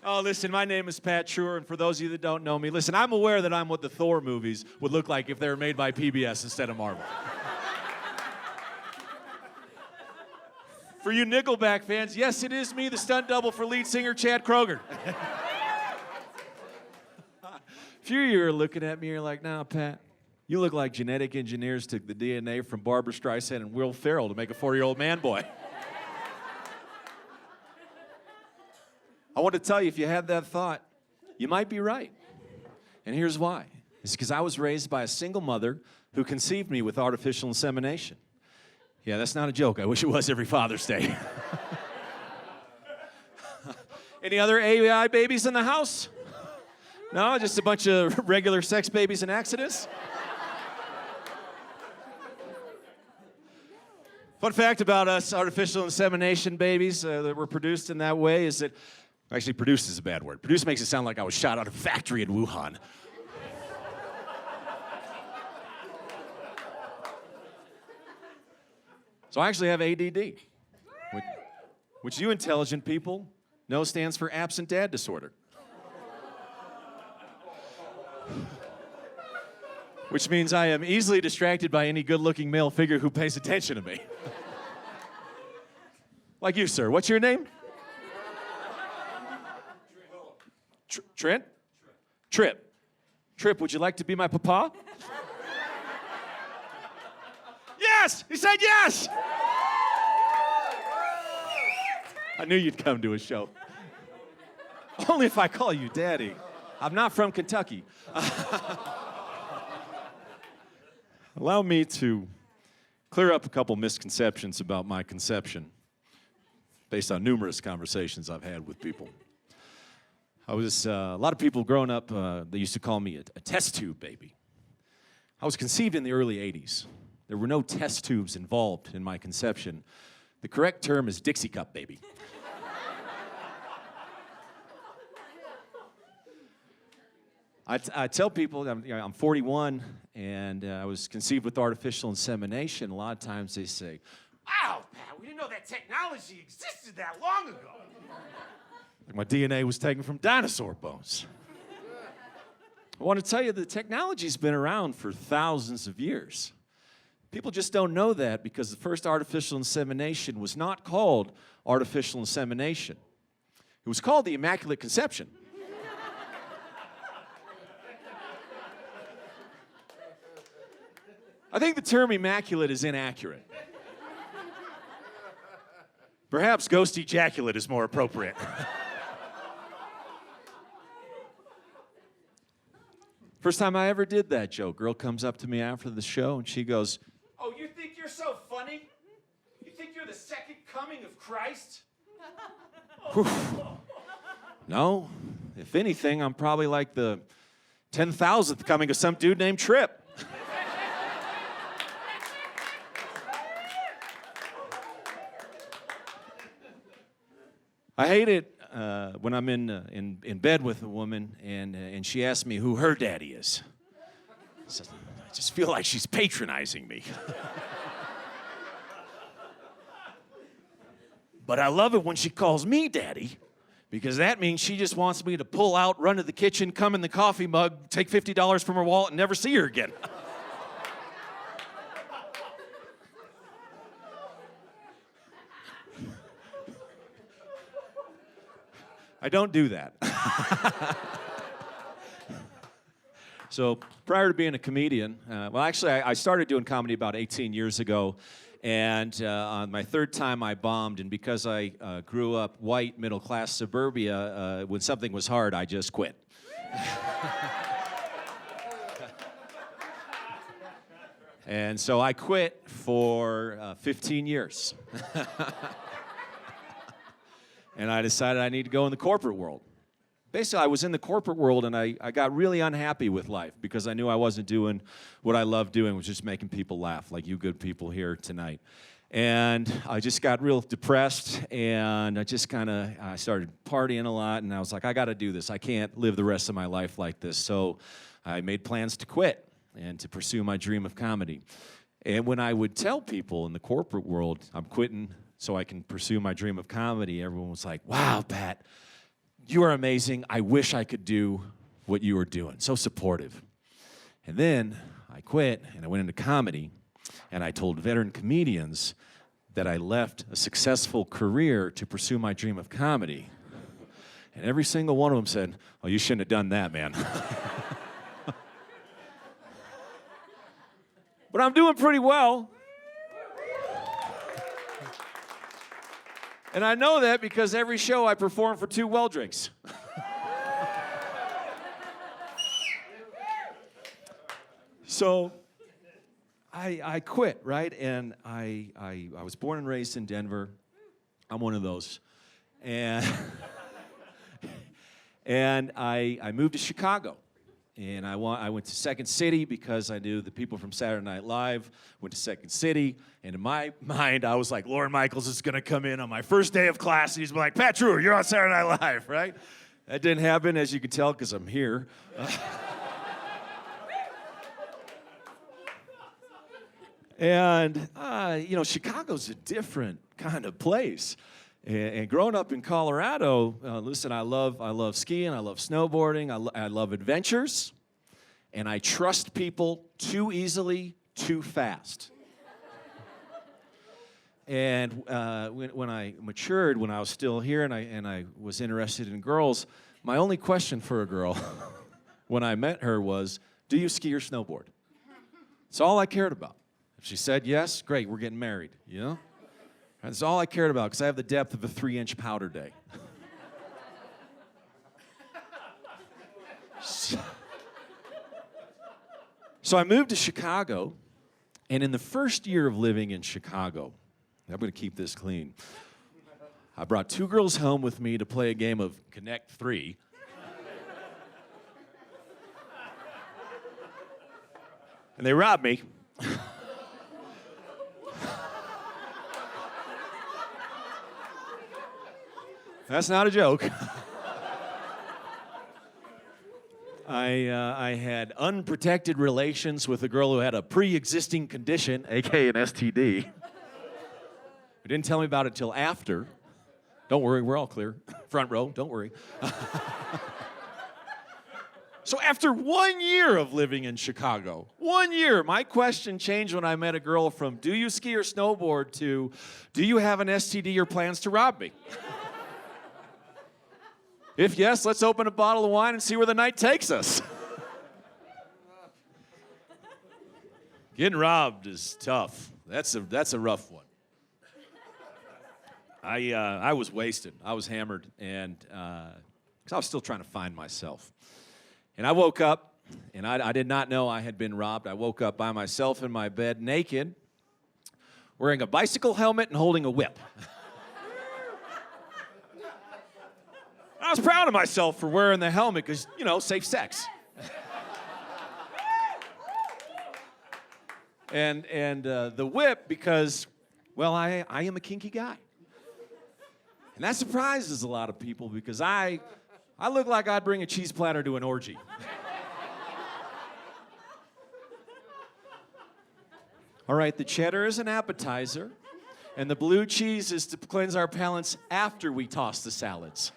Oh, listen, my name is Pat Schur, and for those of you that don't know me, listen, I'm aware that I'm what the Thor movies would look like if they were made by PBS instead of Marvel. For you Nickelback fans, yes, it is me, the stunt double for lead singer Chad Kroeger. A few of you are looking at me, you're like, nah, Pat, you look like genetic engineers took the DNA from Barbra Streisand and Will Ferrell to make a 4-year-old man boy. I want to tell you, if you had that thought, you might be right. And here's why. It's because I was raised by a single mother who conceived me with artificial insemination. Yeah, that's not a joke. I wish it was every Father's Day. Any other AI babies in the house? No, just a bunch of regular sex babies in Exodus? Fun fact about us artificial insemination babies that were produced in that way is that, actually, produced is a bad word. Produced makes it sound like I was shot out of a factory in Wuhan. So I actually have ADD, which you intelligent people know stands for absent dad disorder. Which means I am easily distracted by any good-looking male figure who pays attention to me. Like you, sir. What's your name? Trent? Trip. Trip, would you like to be my papa? Yes! He said yes! I knew you'd come to a show. Only if I call you daddy. I'm not from Kentucky. Allow me to clear up a couple misconceptions about my conception based on numerous conversations I've had with people. I was, a lot of people growing up, they used to call me a test tube baby. I was conceived in the early 80s. There were no test tubes involved in my conception. The correct term is Dixie Cup baby. I tell people I'm 41 and I was conceived with artificial insemination. A lot of times they say, "Wow, Pat, we didn't know that technology existed that long ago." Like my DNA was taken from dinosaur bones. I want to tell you the technology's been around for thousands of years. People just don't know that because the first artificial insemination was not called artificial insemination. It was called the Immaculate Conception. I think the term immaculate is inaccurate. Perhaps ghost ejaculate is more appropriate. First time I ever did that joke, girl comes up to me after the show and she goes, "Oh, you think you're so funny? You think you're the second coming of Christ?" No, if anything, I'm probably like the 10,000th coming of some dude named Trip. I hate it when I'm in bed with a woman and she asks me who her daddy is. So I just feel like she's patronizing me. But I love it when she calls me daddy because that means she just wants me to pull out, run to the kitchen, come in the coffee mug, take $50 from her wallet, and never see her again. I don't do that. So prior to being a comedian, I started doing comedy about 18 years ago, and on my third time I bombed, and because I grew up white, middle-class suburbia, when something was hard, I just quit. And so I quit for 15 years. And I decided I need to go in the corporate world. Basically, I was in the corporate world, and I got really unhappy with life because I knew I wasn't doing what I loved doing, which was just making people laugh, like you good people here tonight. And I just got real depressed, and I started partying a lot, and I was like, I got to do this. I can't live the rest of my life like this. So I made plans to quit and to pursue my dream of comedy. And when I would tell people in the corporate world, I'm quitting so I can pursue my dream of comedy, everyone was like, "Wow, Pat, you are amazing. I wish I could do what you were doing. So supportive. And then I quit, and I went into comedy, and I told veteran comedians that I left a successful career to pursue my dream of comedy. And every single one of them said, oh, you shouldn't have done that, man. But I'm doing pretty well. And I know that because every show I perform for 2 well drinks. So I quit, right? And I was born and raised in Denver. I'm one of those. And, and I moved to Chicago. And I went to Second City because I knew the people from Saturday Night Live went to Second City. And in my mind, I was like, Lorne Michaels is going to come in on my first day of class, and he's like, Pat Drewer, you're on Saturday Night Live, right? That didn't happen, as you can tell, because I'm here. And, you know, Chicago's a different kind of place. And growing up in Colorado, listen, I love skiing, I love snowboarding, I love adventures, and I trust people too easily, too fast. And when I matured, when I was still here and I was interested in girls, my only question for a girl when I met her was, do you ski or snowboard? That's all I cared about. If she said yes, great, we're getting married, you know? That's all I cared about, because I have the depth of a 3-inch powder day. So I moved to Chicago, and in the first year of living in Chicago, I'm going to keep this clean, I brought 2 girls home with me to play a game of Connect 3. And they robbed me. That's not a joke. I had unprotected relations with a girl who had a pre-existing condition, aka an STD. Who didn't tell me about it till after. Don't worry, we're all clear. Front row, don't worry. So after 1 year of living in Chicago, 1 year, my question changed when I met a girl from, do you ski or snowboard, to, do you have an STD or plans to rob me? If yes, let's open a bottle of wine and see where the night takes us. Getting robbed is tough. That's a rough one. I was wasted. I was hammered, and because I was still trying to find myself. And I woke up, and I did not know I had been robbed. I woke up by myself in my bed, naked, wearing a bicycle helmet and holding a whip. I was proud of myself for wearing the helmet because, you know, safe sex. and the whip because, well, I am a kinky guy. And that surprises a lot of people because I look like I'd bring a cheese platter to an orgy. All right, the cheddar is an appetizer, and the blue cheese is to cleanse our palates after we toss the salads.